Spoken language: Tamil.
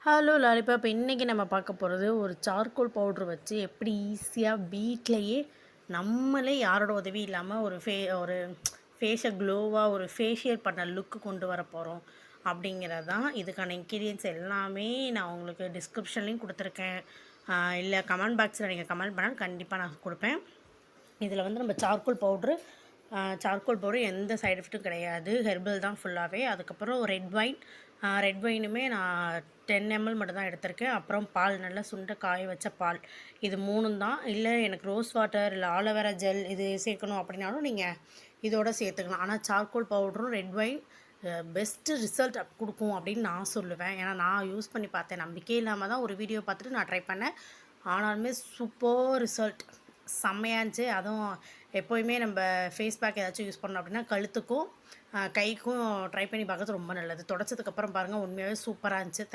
Hello lollipop. இன்றைக்கி நம்ம பார்க்க போகிறது ஒரு சார்கோல் பவுட்ரு வச்சு எப்படி ஈஸியாக வீட்டிலையே நம்மளே யாரோட உதவி இல்லாமல் ஒரு ஃபேஸை க்ளோவாக ஒரு ஃபேஷியல் பண்ண லுக்கு கொண்டு வர போகிறோம் அப்படிங்கிறது தான். இதுக்கான இன்க்ரீடியன்ஸ் எல்லாமே நான் உங்களுக்கு டிஸ்கிரிப்ஷன்லேயும் கொடுத்துருக்கேன். இல்லை கமெண்ட் பாக்ஸில் நீங்கள் கமெண்ட் பண்ணால் கண்டிப்பாக நான் கொடுப்பேன். இதில் வந்து நம்ம சார்கோல் பவுடர் எந்த சைடு எஃபெக்ட்டும் கிடையாது, ஹெர்பல் தான் ஃபுல்லாகவே. அதுக்கப்புறம் ரெட் வைனுமே நான் 10 ml மட்டும் தான் எடுத்திருக்கேன். அப்புறம் பால், நல்லா சுண்ட காய வச்ச பால், இது மூணும் தான். இல்லை எனக்கு ரோஸ் வாட்டர் இல்லை ஆலோவேரா ஜெல் இது சேர்க்கணும் அப்படின்னாலும் நீங்கள் இதோட சேர்த்துக்கலாம். ஆனால் சார்கோல் பவுடரும் ரெட் வைன் பெஸ்ட்டு ரிசல்ட் கொடுக்கும் அப்படின்னு நான் சொல்லுவேன். ஏன்னா நான் யூஸ் பண்ணி பார்த்தேன், நம்பிக்கை இல்லாமல் தான் ஒரு வீடியோ பார்த்துட்டு நான் ட்ரை பண்ணேன். ஆனாலுமே சூப்பர் ரிசல்ட், செம்மையாக இருந்துச்சு. அதுவும் எப்போயுமே நம்ம ஃபேஸ் பேக் ஏதாச்சும் யூஸ் பண்ணோம் அப்படின்னா கழுத்துக்கும் கைக்கும் ட்ரை பண்ணி பார்க்கறது ரொம்ப நல்லது. தொடச்சதுக்கப்புறம் பாருங்கள், உண்மையாகவே சூப்பராக இருந்துச்சு.